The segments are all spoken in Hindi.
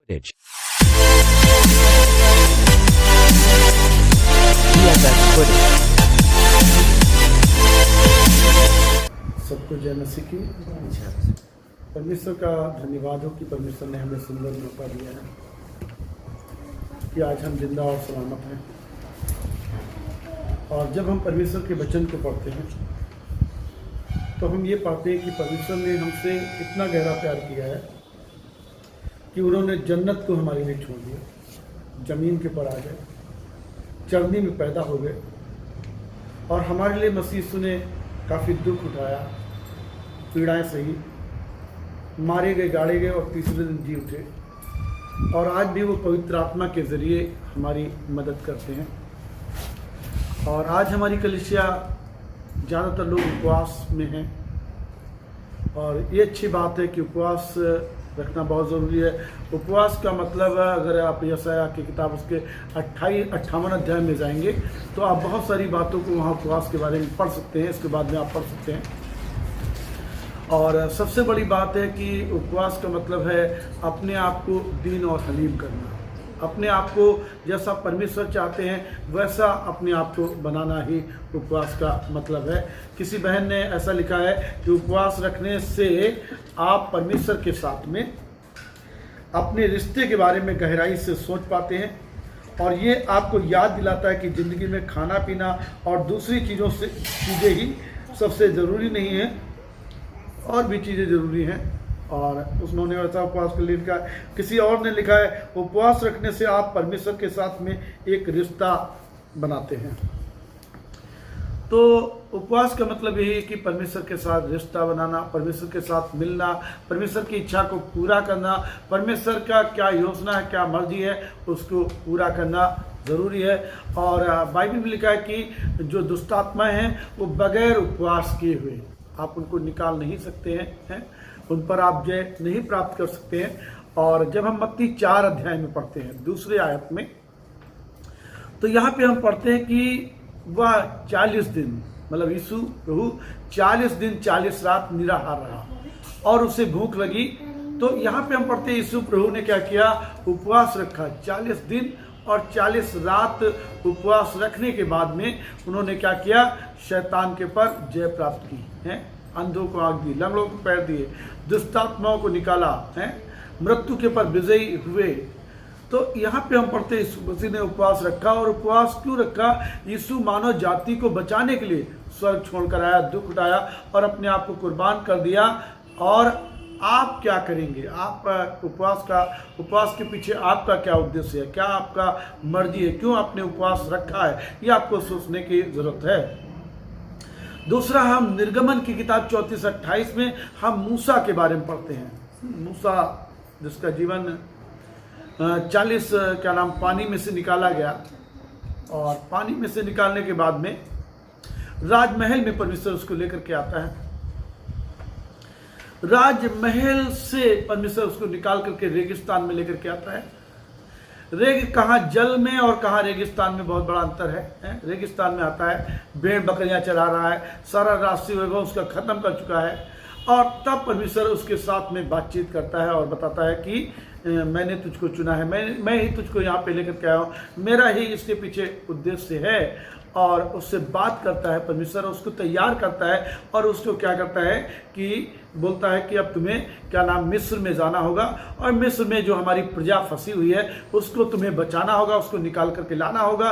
footage. EFX footage. सबको जय मसीह की। परमेश्वर का धन्यवाद हो कि परमेश्वर ने हमें सुंदर मौका दिया है कि आज हम जिंदा और सलामत हैं। और जब हम परमेश्वर के वचन को पढ़ते हैं तो हम ये पाते हैं कि परमेश्वर ने हमसे इतना गहरा प्यार किया है कि उन्होंने जन्नत को हमारे लिए छोड़ दिया, ज़मीन के ऊपर आ गए, चरनी में पैदा हो गए और हमारे लिए मसीह यीशु ने काफ़ी दुख उठाया, पीड़ाएं सही, मारे गए, गाड़े गए और तीसरे दिन जी उठे। और आज भी वो पवित्र आत्मा के ज़रिए हमारी मदद करते हैं। और आज हमारी कलीसिया ज़्यादातर लोग उपवास में हैं और ये अच्छी बात है कि उपवास रखना बहुत ज़रूरी है। उपवास का मतलब अगर आप यशायाह की किताब उसके 58 अध्याय में जाएंगे तो आप बहुत सारी बातों को वहाँ उपवास के बारे में पढ़ सकते हैं, इसके बाद में आप पढ़ सकते हैं। और सबसे बड़ी बात है कि उपवास का मतलब है अपने आप को दीन और हलीम करना, अपने आप को जैसा परमेश्वर चाहते हैं वैसा अपने आप को बनाना ही उपवास का मतलब है। किसी बहन ने ऐसा लिखा है कि उपवास रखने से आप परमेश्वर के साथ में अपने रिश्ते के बारे में गहराई से सोच पाते हैं और ये आपको याद दिलाता है कि ज़िंदगी में खाना पीना और दूसरी चीज़ें ही सबसे ज़रूरी नहीं है, और भी चीज़ें ज़रूरी हैं। और उन्होंने वैसा उपवास के लिए लिखा। किसी और ने लिखा है उपवास रखने से आप परमेश्वर के साथ में एक रिश्ता बनाते हैं। तो उपवास का मतलब यही है कि परमेश्वर के साथ रिश्ता बनाना, परमेश्वर के साथ मिलना, परमेश्वर की इच्छा को पूरा करना, परमेश्वर का क्या योजना है, क्या मर्जी है, उसको पूरा करना ज़रूरी है। और बाइबल में लिखा है कि जो दुष्ट आत्माएं हैं वो बगैर उपवास किए हुए आप उनको निकाल नहीं सकते हैं, उन पर आप जय नहीं प्राप्त कर सकते हैं। और जब हम मत्ती 4 अध्याय में पढ़ते हैं दूसरे आयत में, तो यहाँ पे हम पढ़ते हैं कि वह 40 दिन मतलब यीशु प्रभु 40 दिन 40 रात निराहार रहा और उसे भूख लगी। तो यहाँ पे हम पढ़ते हैं यीशु प्रभु ने क्या किया, उपवास रखा। 40 दिन और 40 रात उपवास रखने के बाद में उन्होंने क्या किया, शैतान के पर जय प्राप्त की है, अंधों को आंख दी, लंगड़ों को पैर दिए, दुष्टात्माओं को निकाला है, मृत्यु के पर विजयी हुए। तो यहाँ पे हम पढ़ते हैं यीशु मसीह ने उपवास रखा। और उपवास क्यों रखा, यीशु मानव जाति को बचाने के लिए स्वर्ग छोड़कर आया, दुख उठाया और अपने आप को कुर्बान कर दिया। और आप क्या करेंगे, आप उपवास के पीछे आपका क्या उद्देश्य है, क्या आपका मर्जी है, क्यों आपने उपवास रखा है, ये आपको सोचने की जरूरत है। दूसरा, हम निर्गमन की किताब 34-28 में हम मूसा के बारे में पढ़ते हैं। मूसा जिसका जीवन 40 पानी में से निकाला गया और पानी में से निकालने के बाद में राजमहल में परमेश्वर उसको लेकर के आता है। राजमहल से परमेश्वर उसको निकाल करके रेगिस्तान में लेकर के आता है। कहाँ जल में और कहाँ रेगिस्तान में बहुत बड़ा अंतर है। रेगिस्तान में आता है, भेड़ बकरियां चरा रहा है, सारा राष्ट्रीय वैभव उसका खत्म कर चुका है। और तब परमेश्वर उसके साथ में बातचीत करता है और बताता है कि मैंने तुझको चुना है, मैं ही तुझको यहाँ पे लेकर के आया हूँ, मेरा ही इसके पीछे उद्देश्य है। और उससे बात करता है परमेश्वर, उसको तैयार करता है और उसको क्या करता है कि बोलता है कि अब तुम्हें मिस्र में जाना होगा और मिस्र में जो हमारी प्रजा फंसी हुई है उसको तुम्हें बचाना होगा, उसको निकाल करके लाना होगा।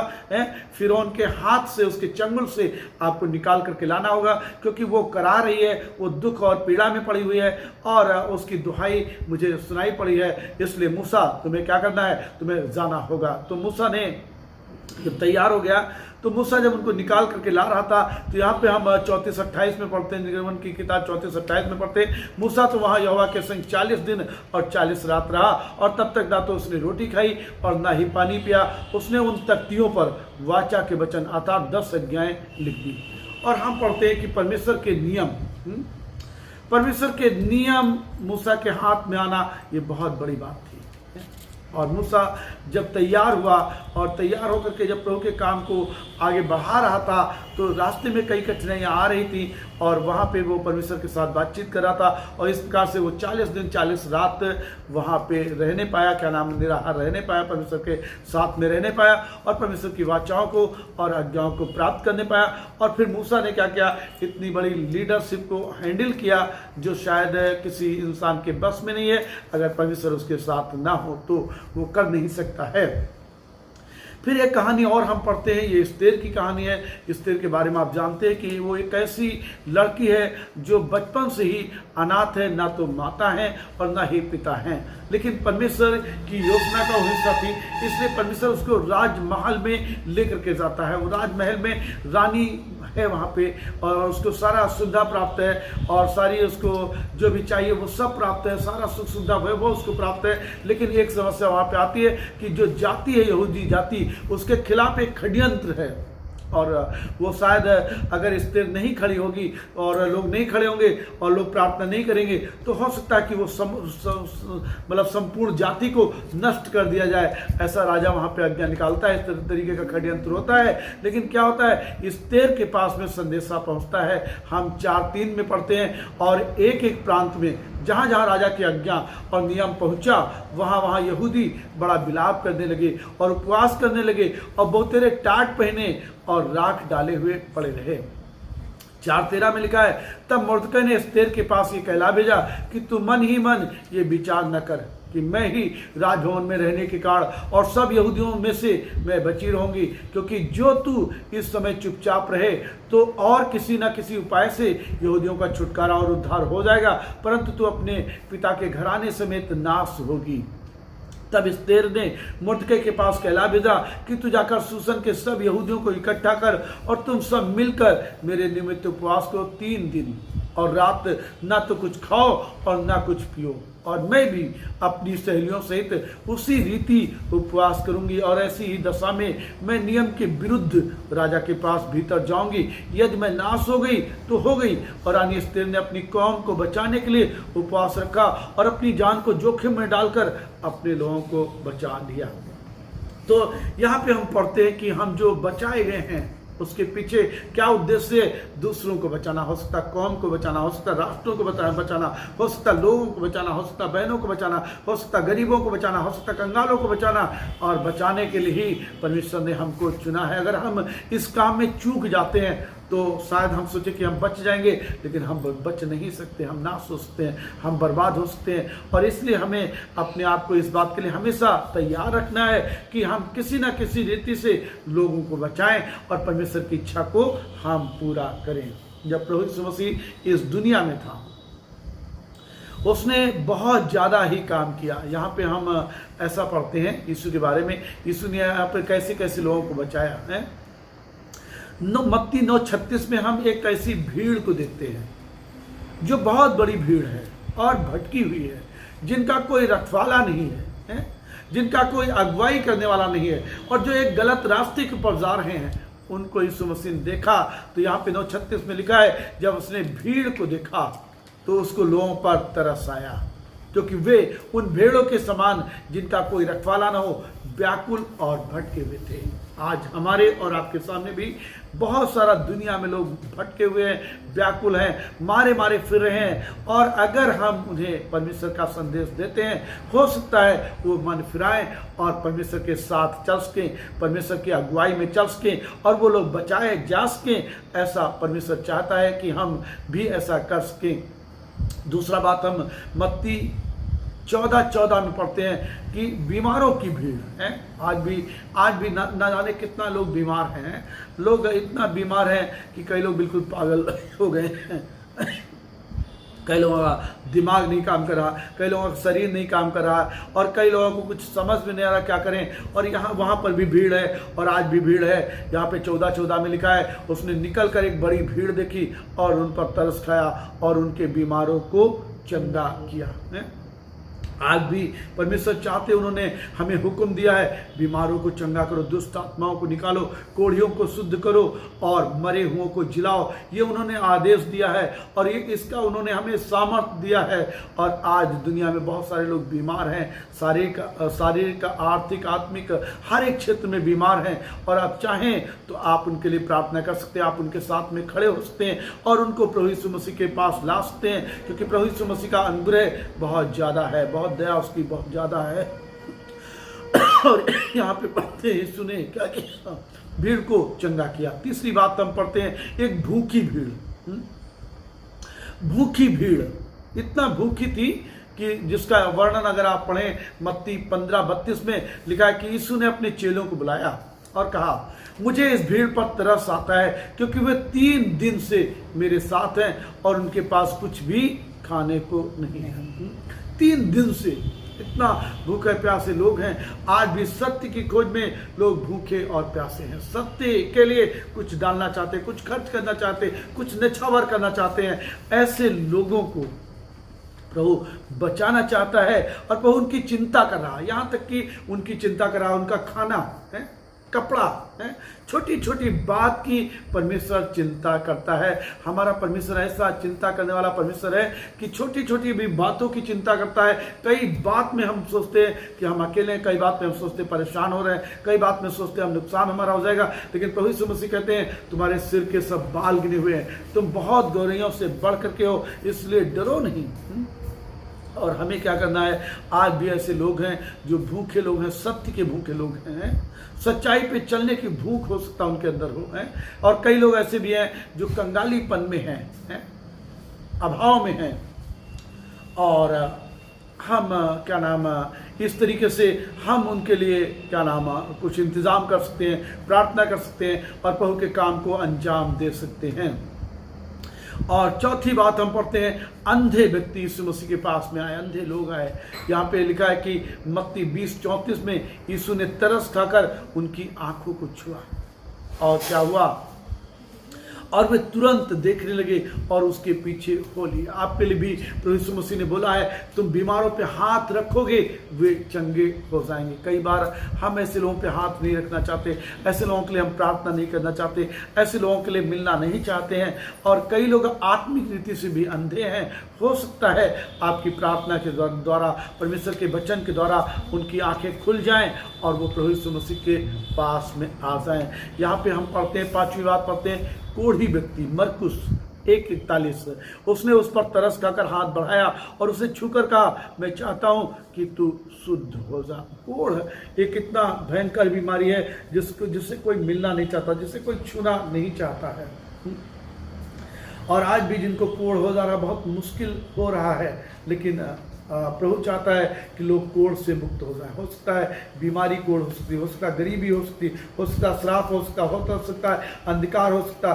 फिरौन के हाथ से, उसके चंगुल से आपको निकाल करके लाना होगा, क्योंकि वो करा रही है, वो दुख और पीड़ा में पड़ी हुई है और उसकी दुहाई मुझे सुनाई पड़ी है। इसलिए मूसा तुम्हें क्या करना है, तुम्हें जाना होगा। तो मूसा ने जब तैयार हो गया, तो मूसा जब उनको निकाल करके ला रहा था, तो यहाँ पे हम 34-28 में पढ़ते हैं, निर्गमन की किताब 34-28 में पढ़ते हैं, मूसा तो वहाँ यहोवा के संग 40 दिन और 40 रात रहा और तब तक ना तो उसने रोटी खाई और ना ही पानी पिया। उसने उन तख्तियों पर वाचा के वचन अर्थात 10 आज्ञाएं लिख दी। और हम पढ़ते हैं कि परमेश्वर के नियम मूसा के हाथ में आना, ये बहुत बड़ी बात थी। और मूसा जब तैयार हुआ और तैयार होकर के जब प्रभु के काम को आगे बढ़ा रहा था तो रास्ते में कई कठिनाइयाँ आ रही थी और वहाँ पे वो परमेश्वर के साथ बातचीत कर रहा था और इस प्रकार से वो 40 दिन 40 रात वहाँ पे रहने पाया, क्या नाम, निराहार रहने पाया, परमेश्वर के साथ में रहने पाया और परमेश्वर की वाचाओं को और आज्ञाओं को प्राप्त करने पाया। और फिर मूसा ने क्या किया, इतनी बड़ी लीडरशिप को हैंडल किया जो शायद किसी इंसान के बस में नहीं है। अगर परमेश्वर उसके साथ ना हो तो वो कर नहीं सकता है। फिर एक कहानी और हम पढ़ते हैं, ये एस्तेर की कहानी है। एस्तेर के बारे में आप जानते हैं कि वो एक ऐसी लड़की है जो बचपन से ही अनाथ है, ना तो माता है और ना ही पिता हैं, लेकिन परमेश्वर की योजना का वो हिस्सा थी, इसलिए परमेश्वर उसको राजमहल में लेकर के जाता है। वो राजमहल में रानी है वहाँ पे और उसको सारा सुविधा प्राप्त है और सारी उसको जो भी चाहिए वो सब प्राप्त है, सारा सुख सुविधा वो उसको प्राप्त है। लेकिन एक समस्या वहाँ पे आती है कि जो जाति है यहूदी जाति, उसके खिलाफ एक षड्यंत्र है और वो शायद अगर एस्तेर नहीं खड़ी होगी और लोग नहीं खड़े होंगे और लोग प्रार्थना नहीं करेंगे तो हो सकता है कि वो मतलब संपूर्ण जाति को नष्ट कर दिया जाए। ऐसा राजा वहाँ पे आज्ञा निकालता है, इस तरीके का षड्यंत्र होता है। लेकिन क्या होता है, एस्तेर के पास में संदेशा पहुँचता है। हम 4:3 में पढ़ते हैं और एक एक प्रांत में जहाँ जहाँ राजा की आज्ञा और नियम पहुँचा वहाँ वहाँ यहूदी बड़ा विलाप करने लगे और उपवास करने लगे और बहुतेरे टाट पहने और राख डाले हुए पड़े रहे। 4:13 में लिखा है, तब मुर्दकै ने एस्तेर के पास ये कहला भेजा कि तू मन ही मन ये विचार न कर कि मैं ही राजभवन में रहने के कारण और सब यहूदियों में से मैं बची रहूंगी, क्योंकि जो तू इस समय चुपचाप रहे तो और किसी न किसी उपाय से यहूदियों का छुटकारा और उद्धार हो जाएगा, परंतु तू अपने पिता के घराने समेत नाश होगी। तब एस्तेर ने मुर्दकै के पास कहला भेजा कि तू जाकर सूसन के सब यहूदियों को इकट्ठा कर और तुम सब मिलकर मेरे निमित्त उपवास करो 3 दिन और रात, ना तो कुछ खाओ और ना कुछ पियो, और मैं भी अपनी सहेलियों सहित उसी रीति उपवास करूंगी और ऐसी ही दशा में मैं नियम के विरुद्ध राजा के पास भीतर जाऊंगी। यदि मैं नाश हो गई तो हो गई। और रानी एस्तेर ने अपनी कौम को बचाने के लिए उपवास रखा और अपनी जान को जोखिम में डालकर अपने लोगों को बचा लिया। तो यहाँ पे हम पढ़ते हैं कि हम जो बचाए गए हैं उसके पीछे क्या उद्देश्य है, दूसरों को बचाना, हो सकता कौम को बचाना, हो सकता राष्ट्रों को बचाना, हो सकता लोगों को बचाना, हो सकता बहनों को बचाना, हो सकता गरीबों को बचाना, हो सकता कंगालों को बचाना। और बचाने के लिए ही परमेश्वर ने हमको चुना है। अगर हम इस काम में चूक जाते हैं तो शायद हम सोचे कि हम बच जाएंगे, लेकिन हम बच नहीं सकते, हम नाश हो सकते हैं, हम बर्बाद हो सकते हैं। और इसलिए हमें अपने आप को इस बात के लिए हमेशा तैयार रखना है कि हम किसी न किसी रीति से लोगों को बचाएं और परमेश्वर की इच्छा को हम पूरा करें। जब प्रभु यीशु मसीह इस दुनिया में था उसने बहुत ज़्यादा ही काम किया। यहाँ पे हम ऐसा पढ़ते हैं यीशु के बारे में, यीशु ने यहाँ पर कैसे कैसे लोगों को बचाया है। मत्ती 9:36 में हम एक ऐसी भीड़ को देखते हैं जो बहुत बड़ी भीड़ है और भटकी हुई है, जिनका कोई रखवाला नहीं है, जिनका कोई अगुवाई करने वाला नहीं है और जो एक गलत रास्ते के ऊपर जा रहे हैं। उनको यीशु मसीह ने देखा तो यहाँ पे 9:36 में लिखा है, जब उसने भीड़ को देखा तो उसको लोगों पर तरस आया, क्योंकि वे उन भेड़ों के समान जिनका कोई रखवाला ना हो व्याकुल और भटके हुए थे। आज हमारे और आपके सामने भी बहुत सारा दुनिया में लोग भटके हुए हैं, व्याकुल हैं, मारे मारे फिर रहे हैं। और अगर हम उन्हें परमेश्वर का संदेश देते हैं, हो सकता है वो मन फिराएं और परमेश्वर के साथ चल सकें, परमेश्वर की अगुवाई में चल सकें और वो लोग बचाए जा सकें। ऐसा परमेश्वर चाहता है कि हम भी ऐसा कर सकें। दूसरा बात हम मत्ती 14:14 में पढ़ते हैं कि बीमारों की भीड़ है। आज भी ना जाने कितना लोग बीमार हैं। लोग इतना बीमार हैं कि कई लोग बिल्कुल पागल हो गए हैं। कई लोगों का दिमाग नहीं काम कर रहा, कई लोगों का शरीर नहीं काम कर रहा और कई लोगों को कुछ समझ में नहीं आ रहा क्या करें। और यहाँ वहाँ पर भी भीड़ है और आज भी भीड़ है। यहाँ पे 14:14 में लिखा है, उसने निकल कर एक बड़ी भीड़ देखी और उन पर तरस खाया और उनके बीमारों को चंगा किया है। आज भी परमेश्वर चाहते, उन्होंने हमें हुक्म दिया है, बीमारों को चंगा करो, दुष्ट आत्माओं को निकालो, कोढ़ियों को शुद्ध करो और मरे हुओं को जिलाओ। ये उन्होंने आदेश दिया है और ये इसका उन्होंने हमें सामर्थ्य दिया है। और आज दुनिया में बहुत सारे लोग बीमार हैं, शारीरिक, आर्थिक, आत्मिक, हर एक क्षेत्र में बीमार हैं। और आप चाहें तो आप उनके लिए प्रार्थना कर सकते हैं, आप उनके साथ में खड़े हो सकते हैं और उनको प्रभु यीशु मसीह के पास ला सकते हैं, क्योंकि प्रभु यीशु मसीह का अनुग्रह बहुत ज़्यादा है, बहुत दया उसकी बहुत ज्यादा है। और यहाँ पे पढ़ते हैं यीशु ने क्या किया, भीड़ को चंगा किया। तीसरी बात हम पढ़ते हैं, एक भूखी भीड़। भूखी भीड़ इतना भूखी थी कि जिसका वर्णन अगर आप पढ़ें मत्ती 15:32 में लिखा है कि यीशु ने अपने चेलों को बुलाया और कहा, मुझे इस भीड़ पर तरस आता है, क्योंकि वे 3 दिन से मेरे साथ हैं और उनके पास कुछ भी खाने को नहीं है। 3 दिन से इतना भूखे प्यासे लोग हैं। आज भी सत्य की खोज में लोग भूखे और प्यासे हैं, सत्य के लिए कुछ डालना चाहते, कुछ खर्च करना चाहते, कुछ निछावर करना चाहते हैं। ऐसे लोगों को प्रभु बचाना चाहता है और प्रभु उनकी चिंता कर रहा है, यहाँ तक कि उनकी चिंता कर रहा है, उनका खाना है, कपड़ा है, छोटी छोटी बात की परमेश्वर चिंता करता है। हमारा परमेश्वर ऐसा चिंता करने वाला परमेश्वर है कि छोटी छोटी भी बातों की चिंता करता है। कई बात में हम सोचते हैं कि हम अकेले हैं, कई बात में हम सोचते परेशान हो रहे हैं, कई बात में सोचते हम नुकसान हमारा हो जाएगा, लेकिन प्रभु यीशु मसीह कहते हैं तुम्हारे सिर के सब बाल गिने हुए हैं, तुम बहुत गौरैयों से बढ़ करके हो, इसलिए डरो नहीं। और हमें क्या करना है, आज भी ऐसे लोग हैं जो भूखे लोग हैं, सत्य के भूखे लोग हैं, सच्चाई पे चलने की भूख हो सकता उनके अंदर हो है। और कई लोग ऐसे भी हैं जो कंगालीपन में हैं, अभाव में हैं। और हम क्या नाम इस तरीके से हम उनके लिए क्या नाम कुछ इंतजाम कर सकते हैं, प्रार्थना कर सकते हैं और प्रभु के काम को अंजाम दे सकते हैं। और चौथी बात हम पढ़ते हैं, अंधे व्यक्ति यीशु मसीह के पास में आए, अंधे लोग आए। यहाँ पे लिखा है कि मत्ती 20:34 में यीशु ने तरस खाकर उनकी आंखों को छुआ और क्या हुआ, और वे तुरंत देखने लगे और उसके पीछे हो लिए। आपके लिए भी प्रभु यीशु मसीह ने बोला है, तुम बीमारों पे हाथ रखोगे वे चंगे हो जाएंगे। कई बार हम ऐसे लोगों पे हाथ नहीं रखना चाहते, ऐसे लोगों के लिए हम प्रार्थना नहीं करना चाहते, ऐसे लोगों के लिए मिलना नहीं चाहते हैं। और कई लोग आत्मिक रीति से भी अंधे हैं। हो सकता है आपकी प्रार्थना के द्वारा, परमेश्वर के वचन के द्वारा उनकी आंखें खुल जाएं और वो प्रभु यीशु मसीह के पास में आ जाएं। यहाँ पे हम पढ़ते हैं, 5वीं बात पढ़ते हैं, कोढ़ी व्यक्ति, मरकुस 1:41, उसने उस पर तरस खाकर हाथ बढ़ाया और उसे छूकर कहा, मैं चाहता हूं कि तू शुद्ध हो जा। कोढ़ एक इतना भयंकर बीमारी है जिससे कोई मिलना नहीं चाहता, जिसे कोई छूना नहीं चाहता है। और आज भी जिनको कोढ़ हो जा रहा, बहुत मुश्किल हो रहा है, लेकिन प्रभु चाहता है कि लोग कोढ़ से मुक्त हो जाए। हो सकता है बीमारी कोढ़ हो सकती है, हो सकता है गरीबी हो सकती है, हो सकता है श्राप हो सकता है अंधकार हो सकता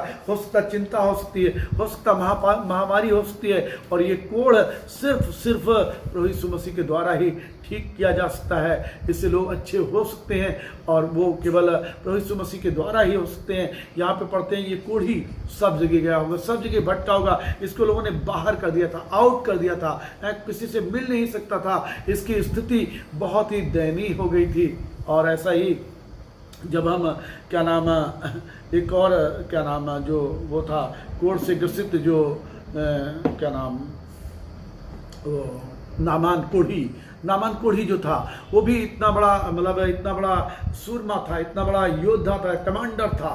है चिंता हो सकती है, हो सकता है महामारी हो सकती है। और ये कोढ़ सिर्फ प्रभु यीशु मसीह के द्वारा ही ठीक किया जा सकता है। इससे लोग अच्छे हो सकते हैं और वो केवल प्रभु यीशु मसीह के द्वारा ही हो सकते हैं। यहाँ पे पढ़ते हैं, ये कोढ़ी सब जगह गया होगा, सब जगह भटका होगा, इसको लोगों ने बाहर कर दिया था, आउट कर दिया था, किसी से मिल नहीं सकता था, इसकी स्थिति बहुत ही दयनीय हो गई थी। और ऐसा ही जब हम क्या नाम एक और क्या नाम जो वो था कोढ़ से ग्रसित जो क्या नाम वो नामान कोढ़ी जो था, वो भी इतना बड़ा मतलब इतना बड़ा सूरमा था, इतना बड़ा योद्धा था, कमांडर था,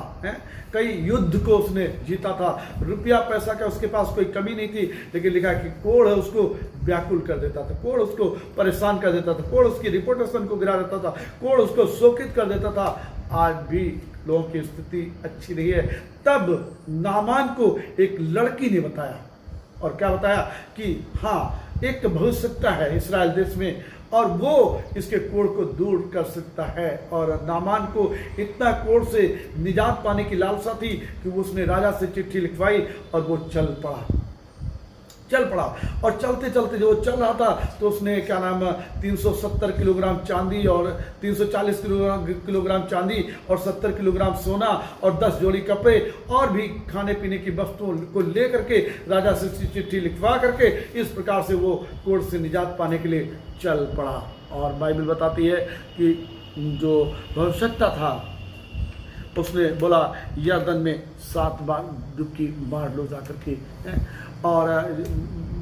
कई युद्ध को उसने जीता था, रुपया पैसा का उसके पास कोई कमी नहीं थी। लेकिन लिखा कि कोढ़ उसको व्याकुल कर देता था, कोढ़ उसको परेशान कर देता था, कोढ़ उसकी रिपोर्टेशन को गिरा देता था, कोढ़ उसको शोकित कर देता था। आज भी लोगों की स्थिति अच्छी नहीं है। तब नामान को एक लड़की ने बताया, और क्या बताया कि हाँ, एक भविष्यवक्ता है इस्राएल देश में और वो इसके कोढ़ को दूर कर सकता है। और नामान को इतना कोढ़ से निजात पाने की लालसा थी कि उसने राजा से चिट्ठी लिखवाई और वो चल पड़ा। चल पड़ा। और चलते चलते जो चल रहा था तो उसने क्या नाम 370 किलोग्राम चांदी और 340 किलोग्राम चांदी और 70 किलोग्राम सोना और 10 जोड़ी कपड़े और भी खाने पीने की वस्तुओं को लेकर के राजा से चिट्ठी लिखवा करके इस प्रकार से वो कोर्ट से निजात पाने के लिए चल पड़ा। और बाइबल बताती है कि जो भविष्यता था उसने बोला यरदन में 7 बार डुबकी मार लो जा करके। और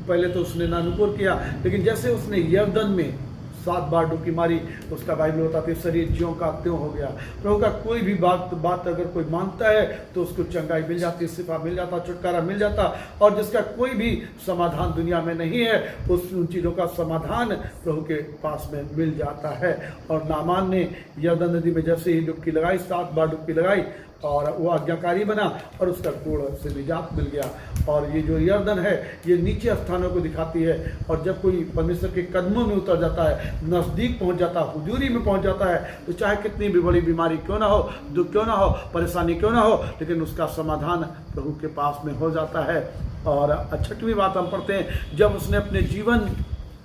पहले तो उसने नानुपुर किया, लेकिन जैसे उसने यरदन में 7 बार डुबकी मारी उसका बाइबल बताती है शरीर ज्यों का त्यों हो गया। प्रभु का कोई भी बात अगर कोई मानता है तो उसको चंगाई मिल जाती, शिफा मिल जाता, छुटकारा मिल जाता। और जिसका कोई भी समाधान दुनिया में नहीं है उन चीज़ों का समाधान प्रभु के पास में मिल जाता है। और नामान ने यरदन नदी में जैसे ही डुबकी लगाई, 7 बार डुबकी लगाई और वो आज्ञाकारी बना और उसका कोड़ से निजात मिल गया। और ये जो यरदन है ये नीचे स्थानों को दिखाती है। और जब कोई परमेश्वर के कदमों में उतर जाता है, नज़दीक पहुंच जाता है, हुजूरी में पहुंच जाता है, तो चाहे कितनी भी बड़ी बीमारी क्यों ना हो, दुख क्यों ना हो, परेशानी क्यों ना हो, लेकिन उसका समाधान प्रभु के पास में हो जाता है। और 6वीं बात हम पढ़ते हैं, जब उसने अपने जीवन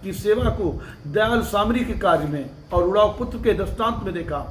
की सेवा को दयाल सामरी के कार्य में और उड़ाव पुत्र के दृष्टांत में देखा।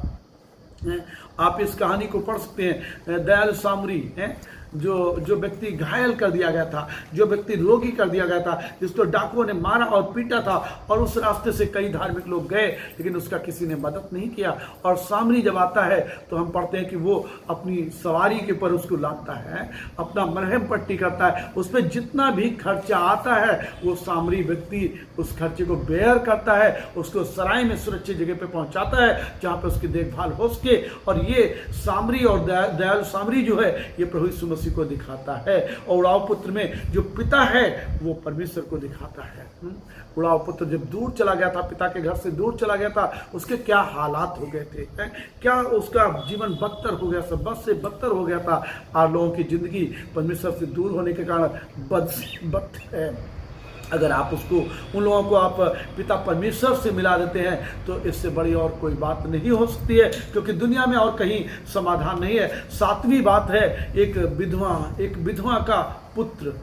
आप इस कहानी को पढ़ सकते हैं। दयाल सामरी है जो व्यक्ति घायल कर दिया गया था, जो व्यक्ति रोगी कर दिया गया था, जिसको डाकुओं ने मारा और पीटा था, और उस रास्ते से कई धार्मिक लोग गए लेकिन उसका किसी ने मदद नहीं किया। और सामरी जब आता है तो हम पढ़ते हैं कि वो अपनी सवारी के ऊपर उसको लाता है, अपना मरहम पट्टी करता है, उसमें जितना भी खर्चा आता है वो सामरी व्यक्ति उस खर्चे को बेयर करता है, उसको सराय में सुरक्षित जगह पे पहुंचाता है जहाँ पे उसकी देखभाल हो सके। और ये सामरी और दयालु सामरी जो है ये प्रभु यीशु मसीह को दिखाता है। और उड़ाव पुत्र में जो पिता है वो परमेश्वर को दिखाता है। उड़ाव पुत्र जब दूर चला गया था, पिता के घर से दूर चला गया था, उसके क्या हालात हो गए थे, क्या उसका जीवन बदतर हो गया, सब बद से बदतर हो गया था। आप लोगों की जिंदगी परमेश्वर से दूर होने के कारण बद है। अगर आप उसको उन लोगों को आप पिता परमेश्वर से मिला देते हैं तो इससे बड़ी और कोई बात नहीं हो सकती है, क्योंकि दुनिया में और कहीं समाधान नहीं है। 7वीं बात है, एक विधवा का पुत्र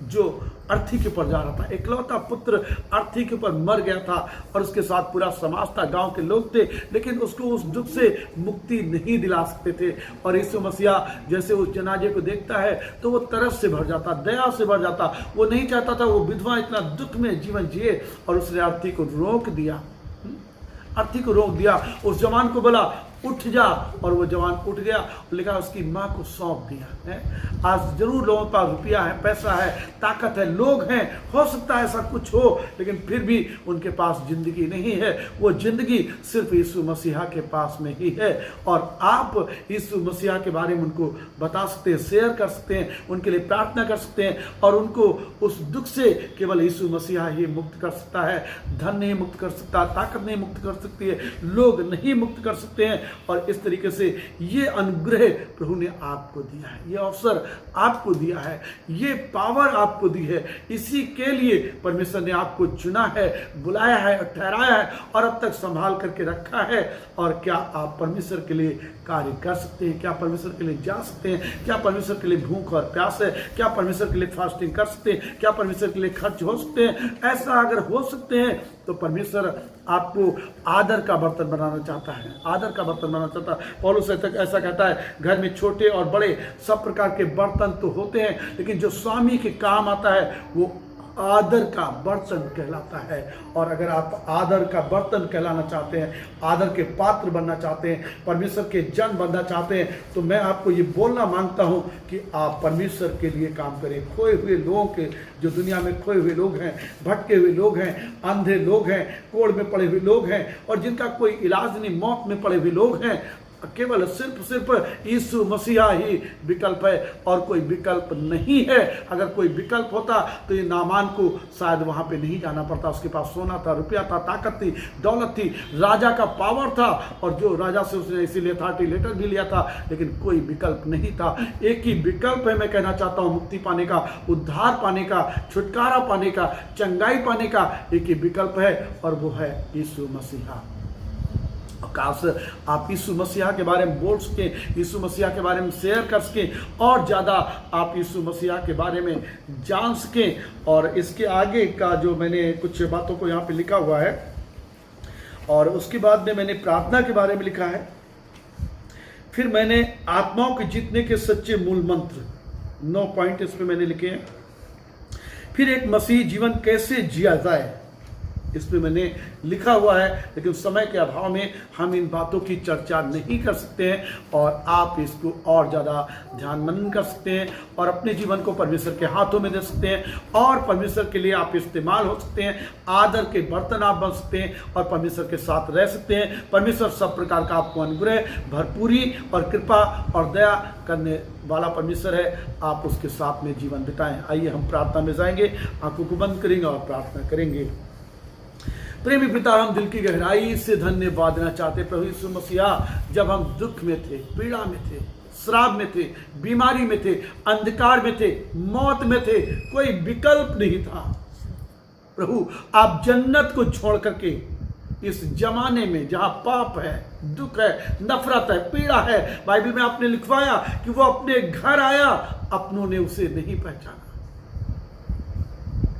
जो अर्थी के ऊपर जा रहा था, इकलौता पुत्र अर्थी के ऊपर मर गया था और उसके साथ पूरा समाज था, गांव के लोग थे, लेकिन उसको उस दुख से मुक्ति नहीं दिला सकते थे। और यीशु मसीह जैसे उस जनाजे को देखता है तो वो तरस से भर जाता, दया से भर जाता। वो नहीं चाहता था वो विधवा इतना दुख में जीवन जिए, और उसने अर्थी को रोक दिया, अर्थी को रोक दिया। उस जवान को बोला उठ जा, और वो जवान उठ गया, लिखा उसकी माँ को सौंप दिया है। आज जरूर लोगों के पास रुपया है, पैसा है, ताकत है, लोग हैं, हो सकता है ऐसा कुछ हो, लेकिन फिर भी उनके पास जिंदगी नहीं है। वो जिंदगी सिर्फ यीशु मसीहा के पास में ही है। और आप यीशु मसीहा के बारे में उनको बता सकते हैं, शेयर कर सकते हैं, उनके लिए प्रार्थना कर सकते हैं, और उनको उस दुख से केवल यीशु मसीहा ही मुक्त कर सकता है। धन नहीं मुक्त कर सकता, ताकत नहीं मुक्त कर सकती है, लोग नहीं मुक्त कर सकते हैं। और इस तरीके से ये अनुग्रह प्रभु ने आपको दिया है, ये अवसर आपको दिया है, ये पावर आपको दी है। इसी के लिए परमेश्वर ने आपको चुना है, बुलाया है, ठहराया है और अब तक संभाल करके रखा है। और क्या आप परमेश्वर के लिए कार्य कर सकते हैं? क्या परमेश्वर के लिए जा सकते हैं? क्या परमेश्वर के लिए भूख और प्यास है? क्या परमेश्वर के लिए फास्टिंग कर सकते हैं? क्या परमेश्वर के लिए खर्च हो सकते हैं? ऐसा अगर हो सकते हैं तो परमेश्वर आपको आदर का बर्तन बनाना चाहता है, आदर का बर्तन बनाना चाहता है। पौलुस ऐसा कहता है, घर में छोटे और बड़े सब प्रकार के बर्तन तो होते हैं, लेकिन जो स्वामी के काम आता है वो आदर का बर्तन कहलाता है। और अगर आप आदर का बर्तन कहलाना चाहते हैं, आदर के पात्र बनना चाहते हैं, परमेश्वर के जन बनना चाहते हैं, तो मैं आपको ये बोलना मांगता हूं कि आप परमेश्वर के लिए काम करें। खोए हुए लोगों के, जो दुनिया में खोए हुए लोग हैं, भटके हुए लोग हैं, अंधे लोग हैं, कोड़ में पड़े हुए लोग हैं, और जिनका कोई इलाज नहीं, मौत में पड़े हुए लोग हैं, केवल सिर्फ यीशु मसीहा ही विकल्प है और कोई विकल्प नहीं है। अगर कोई विकल्प होता तो ये नामान को शायद वहां पे नहीं जाना पड़ता। उसके पास सोना था, रुपया था, ताकत थी, दौलत थी, राजा का पावर था, और जो राजा से उसने इसीलिए अथॉरिटी लेटर भी लिया था, लेकिन कोई विकल्प नहीं था। एक ही विकल्प है, मैं कहना चाहता हूँ, मुक्ति पाने का, उद्धार पाने का, छुटकारा पाने का, चंगाई पाने का एक ही विकल्प है, और वो है यीशु मसीहा। काश आप यीशु मसीहा के बारे में बोल सके, यीशु मसीहा के बारे में शेयर कर सके, और ज़्यादा आप यीशु मसीहा के बारे में जान सकें। और इसके आगे का जो मैंने कुछ बातों को यहाँ पे लिखा हुआ है, और उसके बाद में मैंने प्रार्थना के बारे में लिखा है, फिर मैंने आत्माओं के जीतने के सच्चे मूल मंत्र 9 पॉइंट इस पर मैंने लिखे हैं, फिर एक मसीही जीवन कैसे जिया जाए इस पे मैंने लिखा हुआ है, लेकिन समय के अभाव में हम इन बातों की चर्चा नहीं कर सकते हैं, और आप इसको और ज़्यादा ध्यान मनन कर सकते हैं और अपने जीवन को परमेश्वर के हाथों में दे सकते हैं, और परमेश्वर के लिए आप इस्तेमाल हो सकते हैं, आदर के बर्तन आप बन सकते हैं और परमेश्वर के साथ रह सकते हैं। परमेश्वर सब प्रकार का आपको अनुग्रह, भरपूरी और कृपा और दया करने वाला परमेश्वर है, आप उसके साथ में जीवन बिताएं। आइए हम प्रार्थना में जाएंगे, आंखों को बंद करेंगे और प्रार्थना करेंगे। प्रेमी पिता, हम दिल की गहराई से धन्यवाद देना चाहते प्रभु यीशु मसीहा, जब हम दुख में थे, पीड़ा में थे, श्राप में थे, बीमारी में थे, अंधकार में थे, मौत में थे, कोई विकल्प नहीं था प्रभु, आप जन्नत को छोड़ करके इस जमाने में जहां पाप है, दुख है, नफरत है, पीड़ा है, बाइबल में आपने लिखवाया कि वो अपने घर आया, अपनों ने उसे नहीं पहचाना।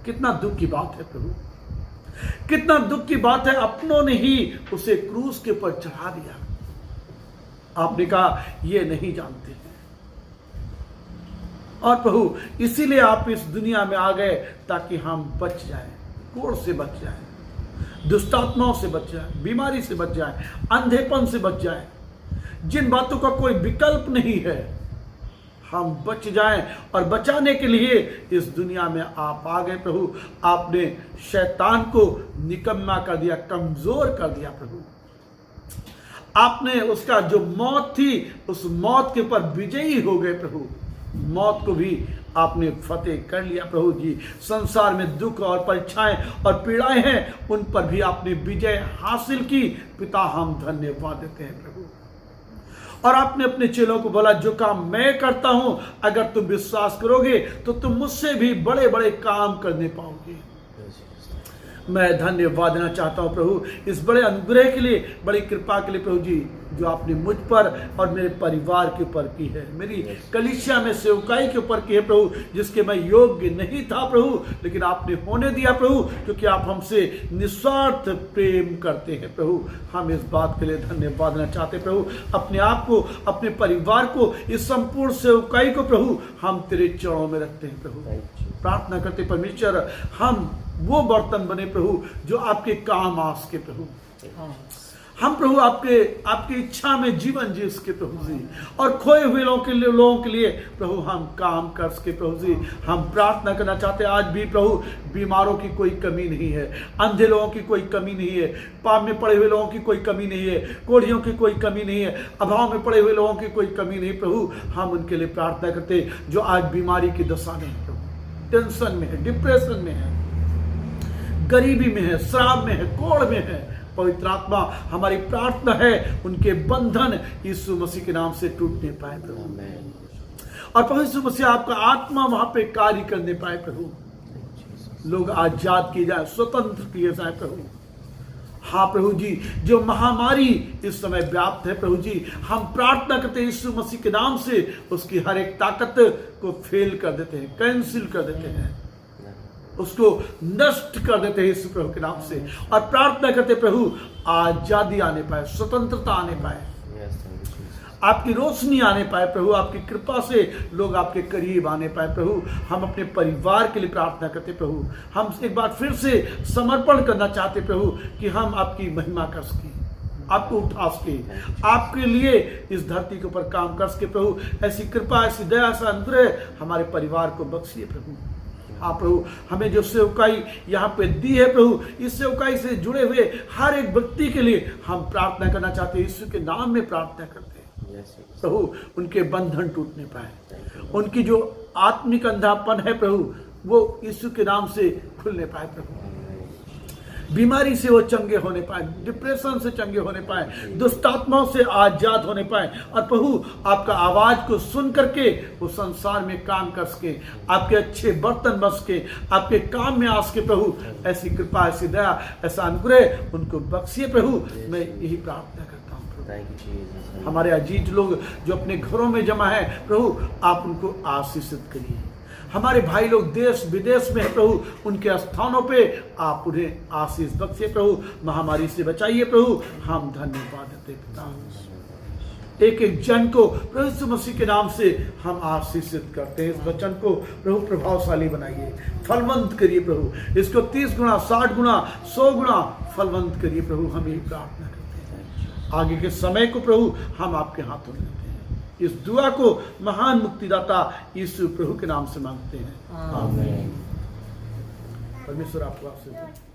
कितना दुख की बात है प्रभु, कितना दुख की बात है, अपनों ने ही उसे क्रूस के ऊपर चढ़ा दिया। आपने कहा ये नहीं जानते हैं, और प्रभु इसीलिए आप इस दुनिया में आ गए ताकि हम बच जाएं, कोढ़ से बच जाएं, दुष्टात्माओं से बच जाएं, बीमारी से बच जाएं, अंधेपन से बच जाएं, जिन बातों का कोई विकल्प नहीं है, हम बच जाएं। और बचाने के लिए इस दुनिया में आप आ गए प्रभु, आपने शैतान को निकम्मा कर दिया, कमजोर कर दिया प्रभु, आपने उसका जो मौत थी उस मौत के ऊपर विजयी हो गए प्रभु, मौत को भी आपने फतेह कर लिया प्रभु जी। संसार में दुख और परीक्षाएं और पीड़ाएं हैं, उन पर भी आपने विजय हासिल की। पिता, हम धन्यवाद देते हैं प्रभु। और आपने अपने चेलों को बोला, जो काम मैं करता हूं अगर तुम विश्वास करोगे तो तुम मुझसे भी बड़े बड़े काम करने पाओगे। मैं धन्यवाद देना चाहता हूं प्रभु इस बड़े अनुग्रह के लिए, बड़ी कृपा के लिए प्रभु जी, जो आपने मुझ पर और मेरे परिवार के ऊपर की है, मेरी कलीसिया में सेवकाई के ऊपर की है प्रभु, जिसके मैं योग्य नहीं था प्रभु, लेकिन आपने होने दिया प्रभु, क्योंकि आप हमसे निस्वार्थ प्रेम करते हैं प्रभु। हम इस बात के लिए धन्यवाद देना चाहते हैं प्रभु। अपने आप को, अपने परिवार को, इस संपूर्ण सेवकाई को प्रभु हम तेरे चरणों में रखते हैं प्रभु। प्रार्थना करते परमेश्वर, हम वो बर्तन बने प्रभु जो आपके काम आ सके प्रभु। हम प्रभु आपके इच्छा में जीवन जी सके प्रभु जी, और खोए हुए लोगों के लिए प्रभु हम काम कर सके प्रभु जी। हम प्रार्थना करना चाहते हैं आज भी प्रभु, बीमारों की कोई कमी नहीं है, अंधे लोगों की कोई कमी नहीं है, पाप में पड़े हुए लोगों की कोई कमी नहीं है, कोढ़ियों की कोई कमी नहीं है, अभाव में पड़े हुए लोगों की कोई कमी नहीं प्रभु। हम उनके लिए प्रार्थना करते जो आज बीमारी की दशा में है प्रभु, टेंशन में है, डिप्रेशन में है, गरीबी में है, श्राप में है, कोढ़ में है। पवित्र आत्मा, हमारी प्रार्थना है उनके बंधन यीशु मसीह के नाम से टूटने पाए प्रभु, और प्रभु यीशु मसीह आपका आत्मा वहां पे कार्य करने पाए प्रभु, लोग आजाद किए जाए, स्वतंत्र किए जाए प्रभु। हाँ प्रभु जी, जो महामारी इस समय व्याप्त है प्रभु जी, हम प्रार्थना करते हैं यीशु मसीह के नाम से उसकी हर एक ताकत को फेल कर देते हैं, कैंसिल कर देते हैं, उसको नष्ट कर देते हैं यीशु प्रभु के नाम से, और प्रार्थना करते प्रभु आजादी आने पाए, स्वतंत्रता आने पाए, आपकी रोशनी आने पाए प्रभु, आपकी कृपा से लोग आपके करीब आने पाए प्रभु। हम अपने परिवार के लिए प्रार्थना करते प्रभु, हम एक बार फिर से समर्पण करना चाहते प्रभु कि हम आपकी महिमा कर सकें, आपको उठा सके, आपके लिए इस धरती के ऊपर काम कर सके प्रभु। ऐसी कृपा, ऐसी दया, ऐसा अनुग्रह हमारे परिवार को बख्शिए प्रभु। हाँ प्रभु, हमें जो सेवकाई यहाँ पे दी है प्रभु, इस सेवकाई से जुड़े हुए हर एक व्यक्ति के लिए हम प्रार्थना करना चाहते हैं, यीशु के नाम में प्रार्थना करते हैं प्रभु, उनके बंधन टूटने पाए, उनकी जो आत्मिक अंधापन है प्रभु वो यीशु के नाम से खुलने पाए प्रभु। बीमारी से वो चंगे होने पाए, डिप्रेशन से चंगे होने पाए, दुष्ट आत्माओं से आजाद होने पाए, और प्रभु आपका आवाज को सुन करके वो संसार में काम कर सके, आपके अच्छे बर्तन बन सके, आपके काम में आ सके। प्रभु ऐसी कृपा, ऐसी दया, ऐसा अनुग्रह उनको बख्शिए प्रभु, मैं यही प्रार्थना करता हूँ। हमारे अजीज लोग जो अपने घरों में जमा है प्रभु, आप उनको आशीषित करिए। हमारे भाई लोग देश विदेश में है प्रभु, उनके स्थानों पे आप उन्हें आशीष बख्शिए प्रभु, महामारी से बचाइए प्रभु। हम धन्यवाद देते पिता, एक एक जन को प्रभु यीशु मसीह के नाम से हम आशीषित करते हैं। इस वचन को प्रभु प्रभावशाली बनाइए, फलवंत करिए प्रभु, इसको 30 गुना 60 गुना 100 गुना फलवंत करिए प्रभु। हम यही प्रार्थना करते हैं। आगे के समय को प्रभु हम आपके हाथों में देते हैं। इस दुआ को महान मुक्तिदाता यीशु प्रभु के नाम से मांगते हैं, आमीन। परमेश्वर आपको आशीष दे।